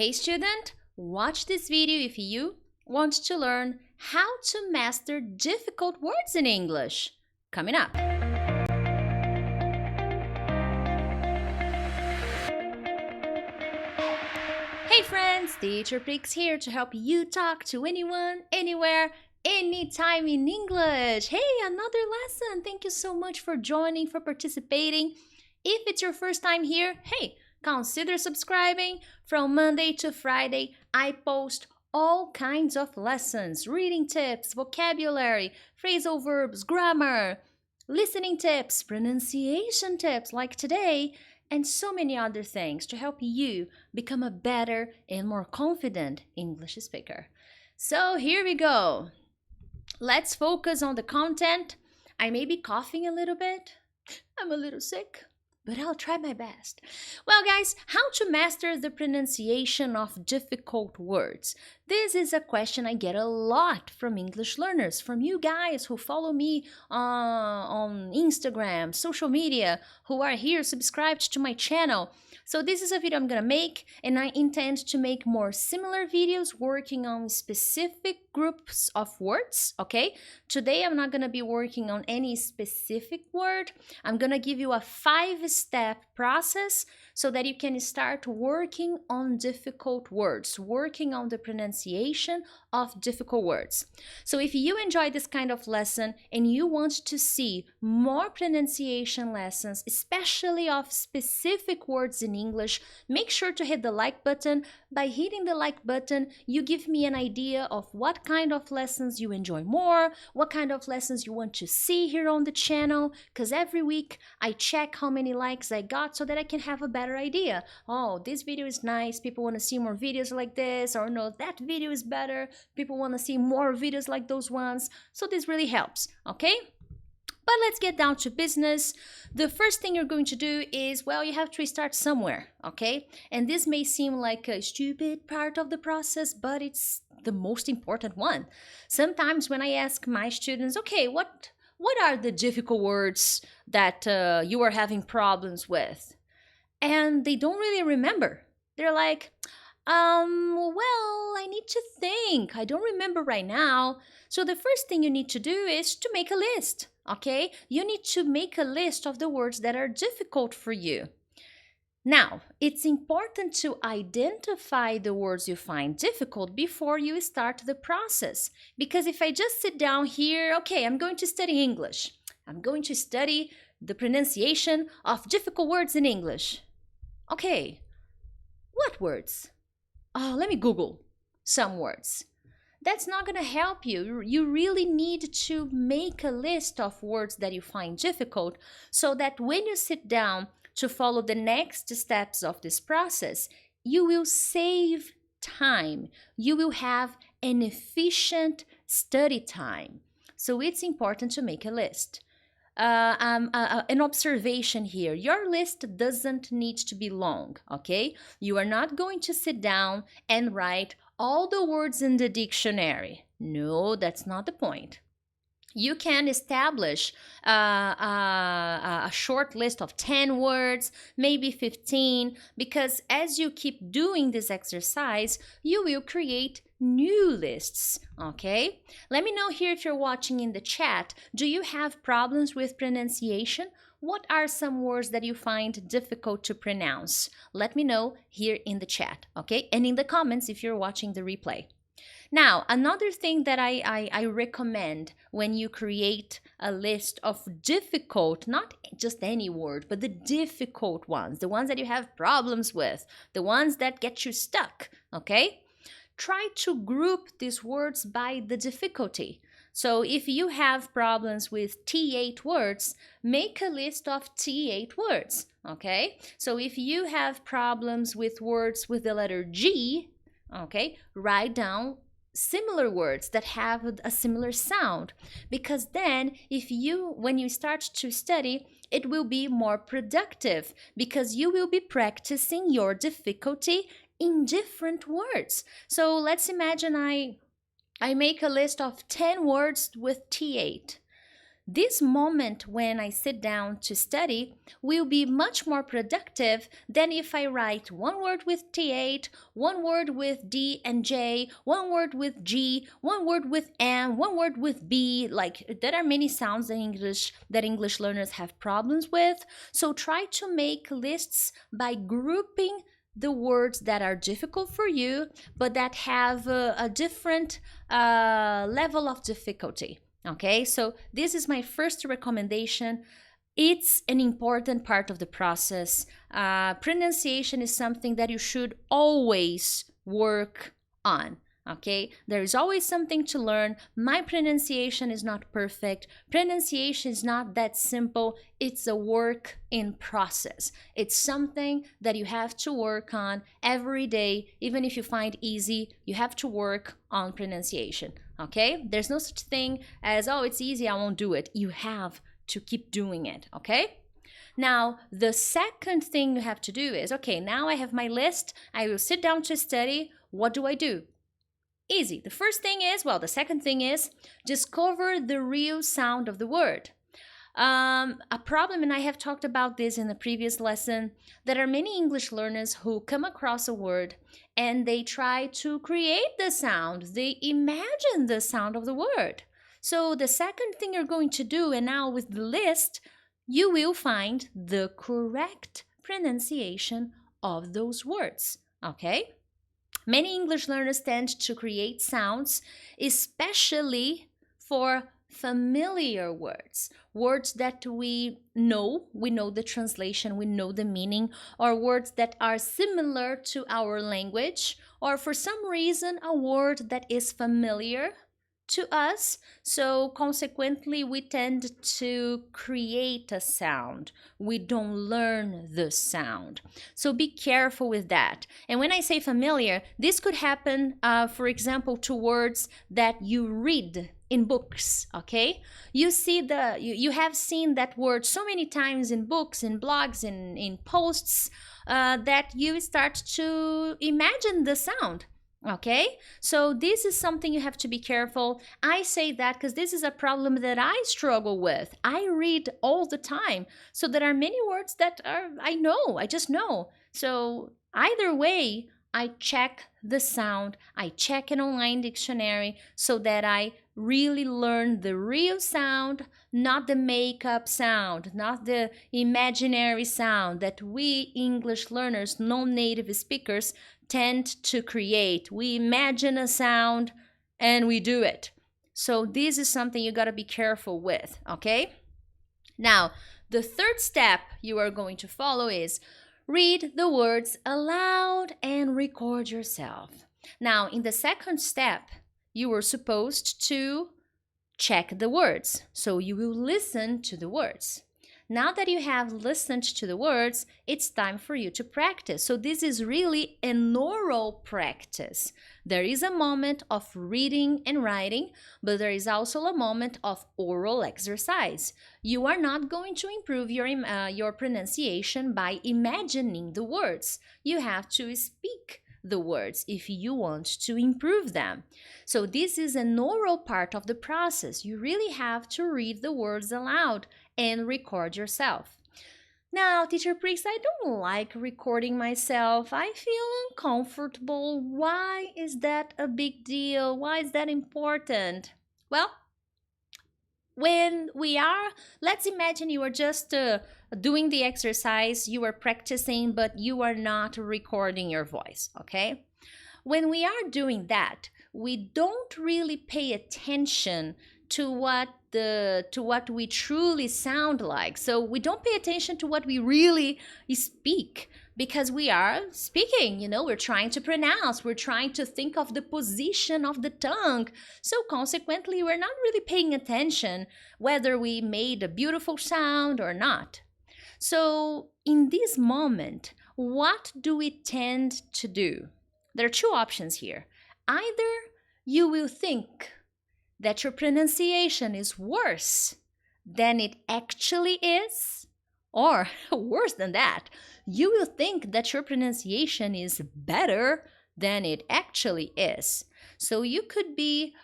Hey student, watch this video if you want to learn how to master difficult words in English. Coming up. Hey friends, Teacher Prix here to help you talk to anyone, anywhere, anytime in English. Hey, another lesson. Thank you so much for joining, for participating. If it's your first time here, hey, consider subscribing. From Monday to Friday, I post all kinds of lessons, reading tips, vocabulary, phrasal verbs, grammar, listening tips, pronunciation tips like today, and so many other things to help you become a better and more confident English speaker. So here we go. Let's focus on the content. I may be coughing a little bit. I'm a little sick, but I'll try my best. Well, guys, how to master the pronunciation of difficult words? This is a question I get a lot from English learners, from you guys who follow me on Instagram, social media, who are here subscribed to my channel. So this is a video I'm gonna make, and I intend to make more similar videos working on specific groups of words, okay? Today I'm not gonna be working on any specific word. I'm gonna give you a 5-step process so that you can start working on difficult words, working on the pronunciation of difficult words. So if you enjoy this kind of lesson and you want to see more pronunciation lessons, especially of specific words in English, make sure to hit the like button. By hitting the like button, you give me an idea of what kind of lessons you enjoy more, what kind of lessons you want to see here on the channel, because every week I check how many likes I got so that I can have a better idea. Oh, this video is nice, people want to see more videos like this, or no, that video is better, people want to see more videos like those ones. So this really helps, okay? But let's get down to business. The first thing you're going to do is, well, you have to start somewhere, okay? And this may seem like a stupid part of the process, but it's the most important one. Sometimes when I ask my students, okay, what are the difficult words that you are having problems with? And they don't really remember. They're like, well, I need to think. I don't remember right now. So the first thing you need to do is to make a list, okay? You need to make a list of the words that are difficult for you. Now, it's important to identify the words you find difficult before you start the process. Because if I just sit down here, okay, I'm going to study English. I'm going to study the pronunciation of difficult words in English. Okay, what words? Oh, let me Google some words. That's not going to help you. You really need to make a list of words that you find difficult so that when you sit down to follow the next steps of this process, you will save time. You will have an efficient study time. So it's important to make a list. An observation here. Your list doesn't need to be long, okay? You are not going to sit down and write all the words in the dictionary. No, that's not the point. You can establish a short list of 10 words, maybe 15, because as you keep doing this exercise, you will create new lists, okay? Let me know here if you're watching in the chat. Do you have problems with pronunciation? What are some words that you find difficult to pronounce? Let me know here in the chat, okay? And in the comments if you're watching the replay. Now, another thing that I recommend when you create a list of difficult, not just any word, but the difficult ones, the ones that you have problems with, the ones that get you stuck, okay? Try to group these words by the difficulty. So if you have problems with T8 words, make a list of T8 words, okay? So if you have problems with words with the letter G, okay, write down similar words that have a similar sound, because then when you start to study, it will be more productive because you will be practicing your difficulty in different words. So let's imagine I make a list of 10 words with T8. this moment when I sit down to study will be much more productive than if I write one word with th, one word with d and j, one word with g, one word with m, one word with b. Like, there are many sounds in English that English learners have problems with. So try to make lists by grouping the words that are difficult for you, but that have a different level of difficulty. Okay, so this is my first recommendation. It's an important part of the process. Pronunciation is something that you should always work on. Okay, there is always something to learn. My pronunciation is not perfect. Pronunciation is not that simple. It's a work in process. It's something that you have to work on every day. Even if you find easy, you have to work on pronunciation. Okay, there's no such thing as, oh, it's easy, I won't do it. You have to keep doing it. Okay. Now, the second thing you have to do is, okay, now I have my list. I will sit down to study. What do I do? Easy. The first thing is, well, the second thing is discover the real sound of the word. A problem, and I have talked about this in the previous lesson, there are many English learners who come across a word and they try to create the sound. They imagine the sound of the word. So the second thing you're going to do, and now with the list, you will find the correct pronunciation of those words. Okay? Many English learners tend to create sounds, especially for familiar words, words that we know the translation, we know the meaning, or words that are similar to our language, or for some reason a word that is familiar to us. So consequently, we tend to create a sound. We don't learn the sound. So be careful with that. And when I say familiar, this could happen, for example, to words that you read in books. Okay, you have seen that word so many times in books, in blogs, in posts, that you start to imagine the sound. Okay, so this is something you have to be careful. I say that because this is a problem that I struggle with. I read all the time, so there are many words that I just know. So either way, I check the sound, I check an online dictionary so that I really learn the real sound, not the make-up sound, not the imaginary sound that we English learners, non-native speakers, tend to create. We imagine a sound and we do it. So this is something you got to be careful with, okay? Now, the third step you are going to follow is read the words aloud and record yourself. Now, in the second step, you were supposed to check the words. So you will listen to the words. Now that you have listened to the words, it's time for you to practice. So this is really an oral practice. There is a moment of reading and writing, but there is also a moment of oral exercise. You are not going to improve your pronunciation by imagining the words. You have to speak the words if you want to improve them. So this is an oral part of the process. You really have to read the words aloud and record yourself. Now, Teacher Prix, I don't like recording myself. I feel uncomfortable. Why is that a big deal? Why is that important? Well, let's imagine you are just doing the exercise, you are practicing, but you are not recording your voice, okay? When we are doing that, we don't really pay attention to what we truly sound like. So we don't pay attention to what we really speak because we are speaking, we're trying to pronounce, we're trying to think of the position of the tongue. So consequently, we're not really paying attention whether we made a beautiful sound or not. So in this moment, what do we tend to do? There are two options here. Either you will think that your pronunciation is worse than it actually is, or worse than that, you will think that your pronunciation is better than it actually is. So you could be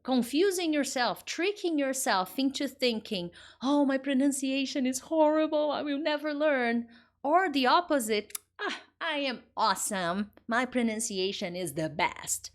confusing yourself, tricking yourself into thinking, oh, my pronunciation is horrible, I will never learn. Or the opposite, I am awesome, my pronunciation is the best.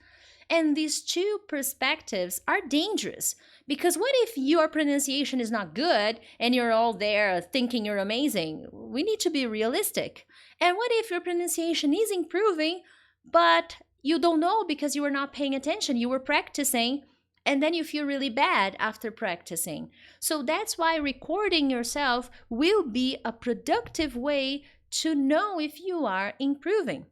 And these two perspectives are dangerous because what if your pronunciation is not good and you're all there thinking you're amazing? We need to be realistic. And what if your pronunciation is improving, but you don't know because you were not paying attention, you were practicing, and then you feel really bad after practicing. So that's why recording yourself will be a productive way to know if you are improving.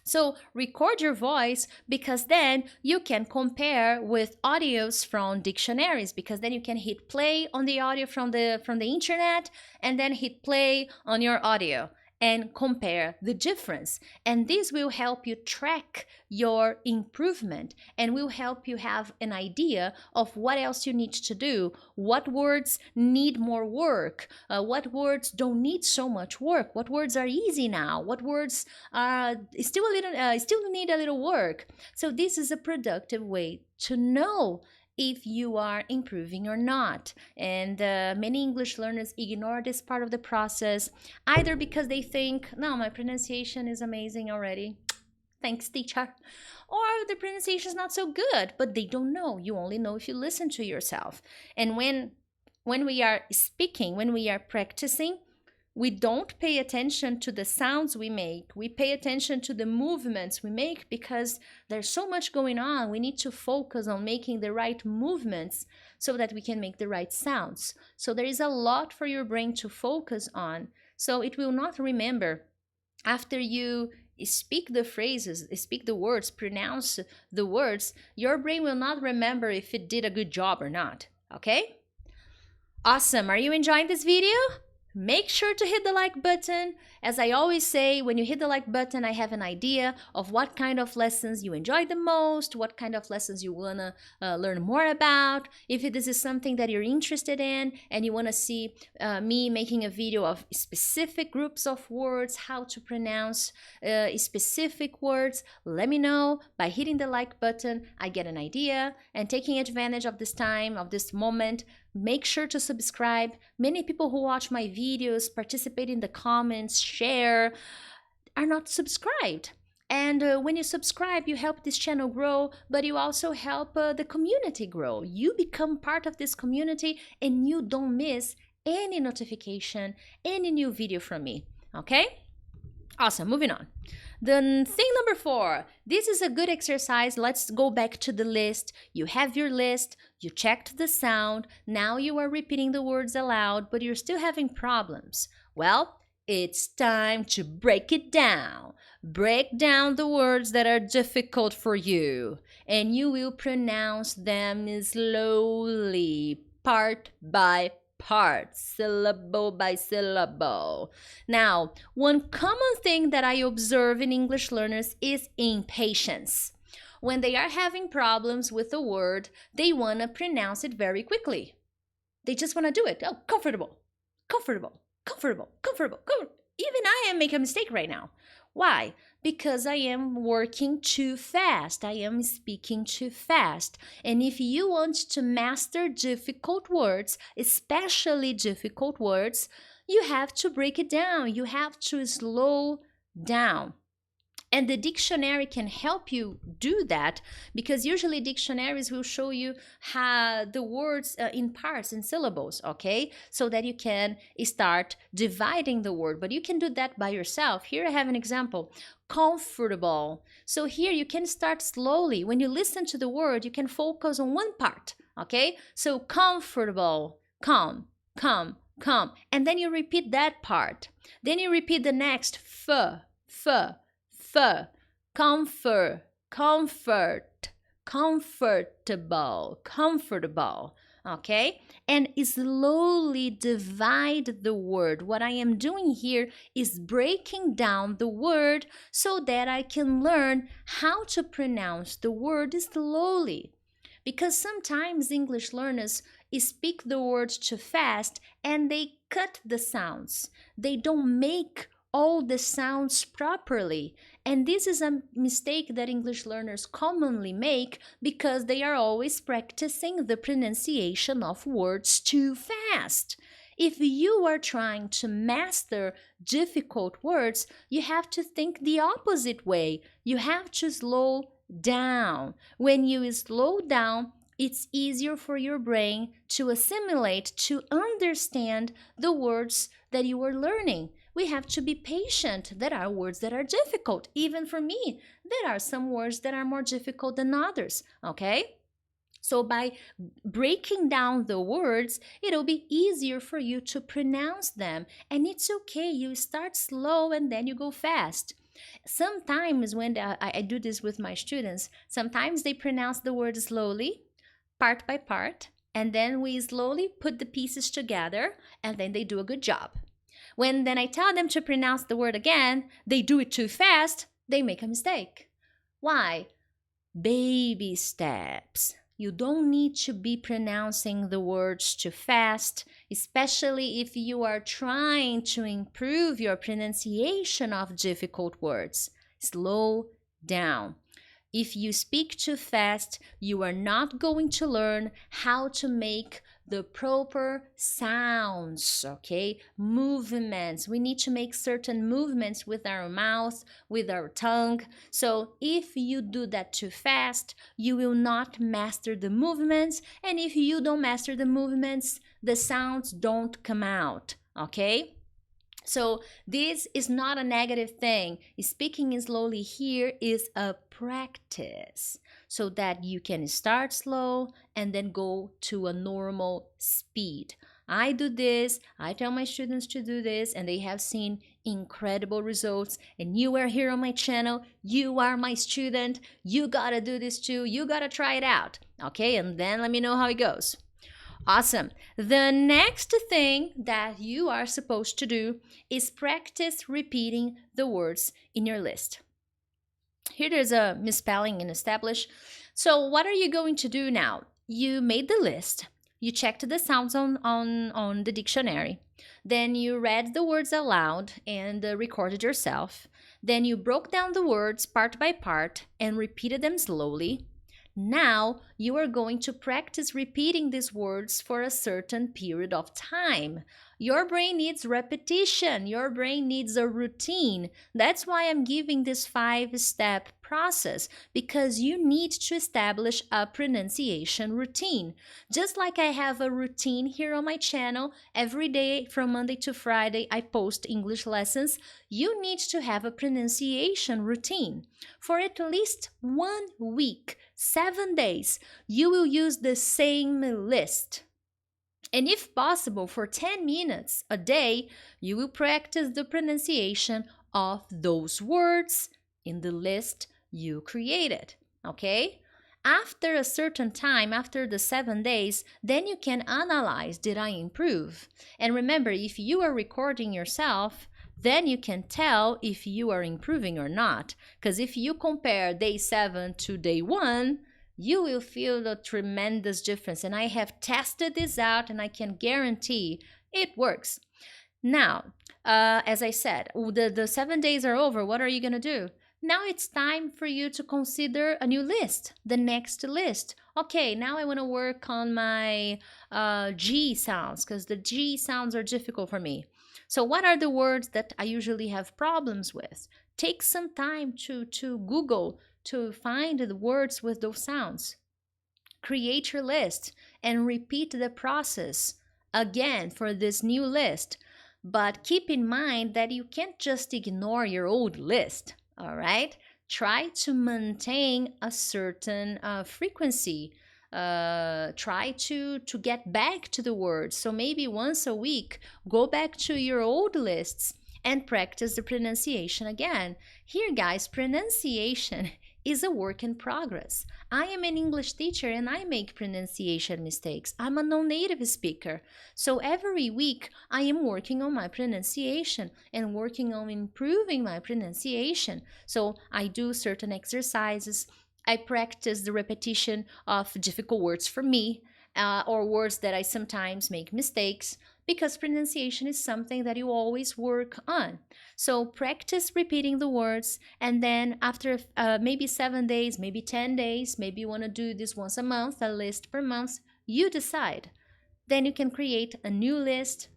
So record your voice because then you can compare with audios from dictionaries, because then you can hit play on the audio from the internet and then hit play on your audio and compare the difference. And this will help you track your improvement and will help you have an idea of what else you need to do, what words need more work, what words don't need so much work, what words are easy now, what words still need a little work. So this is a productive way to know if you are improving or not. And many English learners ignore this part of the process, either because they think, no, my pronunciation is amazing already, thanks teacher, or the pronunciation is not so good, but they don't know. You only know if you listen to yourself. And when we are speaking, when we are practicing, we don't pay attention to the sounds we make. We pay attention to the movements we make because there's so much going on. We need to focus on making the right movements so that we can make the right sounds. So there is a lot for your brain to focus on. So it will not remember after you speak the phrases, speak the words, pronounce the words. Your brain will not remember if it did a good job or not. Okay? Awesome. Are you enjoying this video? Make sure to hit the like button. As I always say, when you hit the like button, I have an idea of what kind of lessons you enjoy the most, what kind of lessons you want to learn more about. If this is something that you're interested in and you want to see me making a video of specific groups of words, how to pronounce specific words, let me know by hitting the like button. I get an idea, and taking advantage of this time, of this moment, make sure to subscribe. Many people who watch my videos, participate in the comments, share, are not subscribed. And when you subscribe, you help this channel grow, but you also help the community grow. You become part of this community and you don't miss any notification, any new video from me. Okay? Awesome, moving on. Then thing number 4, this is a good exercise. Let's go back to the list. You have your list, you checked the sound, now you are repeating the words aloud, but you're still having problems. Well, it's time to break it down. Break down the words that are difficult for you, and you will pronounce them slowly, part by part, syllable by syllable. Now, one common thing that I observe in English learners is impatience. When they are having problems with a word, they want to pronounce it very quickly. They just want to do it. Oh, comfortable, comfortable, comfortable, comfortable, comfortable. Even I am making a mistake right now. Why? Because I am working too fast. I am speaking too fast. And if you want to master difficult words, especially difficult words, you have to break it down. You have to slow down. And the dictionary can help you do that, because usually dictionaries will show you how the words in parts, in syllables, okay? So that you can start dividing the word, but you can do that by yourself. Here I have an example, comfortable. So here you can start slowly. When you listen to the word, you can focus on one part, okay? So comfortable, come, come, come. And then you repeat that part. Then you repeat the next, comfort, comfort, comfortable, comfortable, okay? And slowly divide the word. What I am doing here is breaking down the word so that I can learn how to pronounce the word slowly. Because sometimes English learners speak the words too fast and they cut the sounds. They don't make all the sounds properly. And this is a mistake that English learners commonly make because they are always practicing the pronunciation of words too fast. If you are trying to master difficult words, you have to think the opposite way. You have to slow down. When you slow down, it's easier for your brain to assimilate, to understand the words that you are learning. We have to be patient. There are words that are difficult. Even for me, there are some words that are more difficult than others, okay? So by breaking down the words, it'll be easier for you to pronounce them. And it's okay, you start slow and then you go fast. Sometimes when I do this with my students, sometimes they pronounce the word slowly, part by part, and then we slowly put the pieces together, and then they do a good job. When then I tell them to pronounce the word again, they do it too fast, they make a mistake. Why? Baby steps. You don't need to be pronouncing the words too fast, especially if you are trying to improve your pronunciation of difficult words. Slow down. If you speak too fast, you are not going to learn how to make the proper sounds, okay? Movements. We need to make certain movements with our mouth, with our tongue. So if you do that too fast, you will not master the movements. And if you don't master the movements, the sounds don't come out, okay? So this is not a negative thing. Speaking slowly here is a practice so that you can start slow and then go to a normal speed. I do this, I tell my students to do this, and they have seen incredible results. And you are here on my channel, you are my student, you gotta do this too, you gotta try it out, okay? And then let me know how it goes. Awesome. The next thing that you are supposed to do is practice repeating the words in your list. Here there's a misspelling in establish. So what are you going to do now? You made the list. You checked the sounds on the dictionary. Then you read the words aloud and recorded yourself. Then you broke down the words part by part and repeated them slowly. Now you are going to practice repeating these words for a certain period of time. Your brain needs repetition. Your brain needs a routine. That's why I'm giving this 5-step process, because you need to establish a pronunciation routine. Just like I have a routine here on my channel, every day from Monday to Friday I post English lessons, you need to have a pronunciation routine. For at least 1 week, 7 days, you will use the same list. And if possible, for 10 minutes a day, you will practice the pronunciation of those words in the list you created, okay? After a certain time, after the 7 days, then you can analyze, did I improve? And remember, if you are recording yourself, then you can tell if you are improving or not. Because if you compare day 7 to day 1, you will feel the tremendous difference. And I have tested this out and I can guarantee it works. Now, as I said, the 7 days are over. What are you going to do? Now it's time for you to consider a new list, the next list. Okay, now I want to work on my G sounds, because the G sounds are difficult for me. So what are the words that I usually have problems with? Take some time to Google to find the words with those sounds. Create your list and repeat the process again for this new list. But keep in mind that you can't just ignore your old list. All right, try to maintain a certain frequency. Try to get back to the words. So maybe once a week, go back to your old lists and practice the pronunciation again. Here, guys, pronunciation is a work in progress. I am an English teacher and I make pronunciation mistakes. I'm a non-native speaker. So every week I am working on my pronunciation and working on improving my pronunciation. So I do certain exercises. I practice the repetition of difficult words for me or words that I sometimes make mistakes, because pronunciation is something that you always work on. So practice repeating the words, and then after maybe 7 days, maybe 10 days, maybe you want to do this once a month, a list per month, you decide. Then you can create a new list,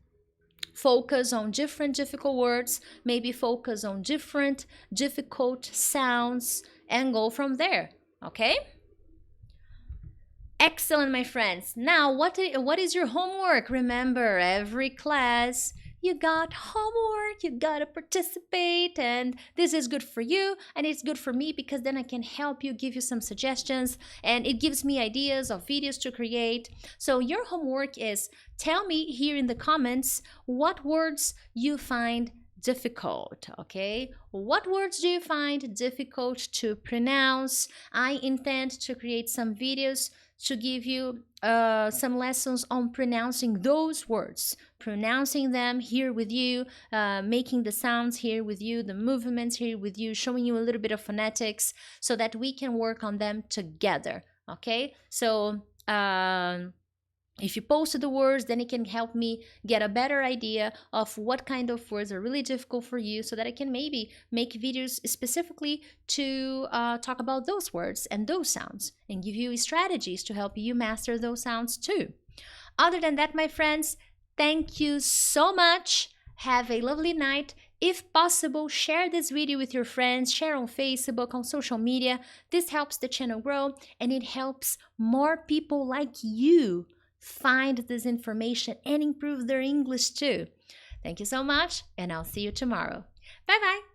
focus on different difficult words, maybe focus on different difficult sounds, and go from there, okay? Excellent, my friends. Now, what is your homework? Remember, every class, you got homework, you gotta participate, and this is good for you, and it's good for me because then I can help you, give you some suggestions, and it gives me ideas of videos to create. So your homework is, tell me here in the comments what words you find difficult, okay? What words do you find difficult to pronounce? I intend to create some videos to give you some lessons on pronouncing those words, pronouncing them here with you, making the sounds here with you, the movements here with you, showing you a little bit of phonetics so that we can work on them together, okay? So if you post the words, then it can help me get a better idea of what kind of words are really difficult for you so that I can maybe make videos specifically to talk about those words and those sounds and give you strategies to help you master those sounds too. Other than that, my friends, thank you so much. Have a lovely night. If possible, share this video with your friends, share on Facebook, on social media. This helps the channel grow and it helps more people like you find this information and improve their English too. Thank you so much, and I'll see you tomorrow. Bye bye.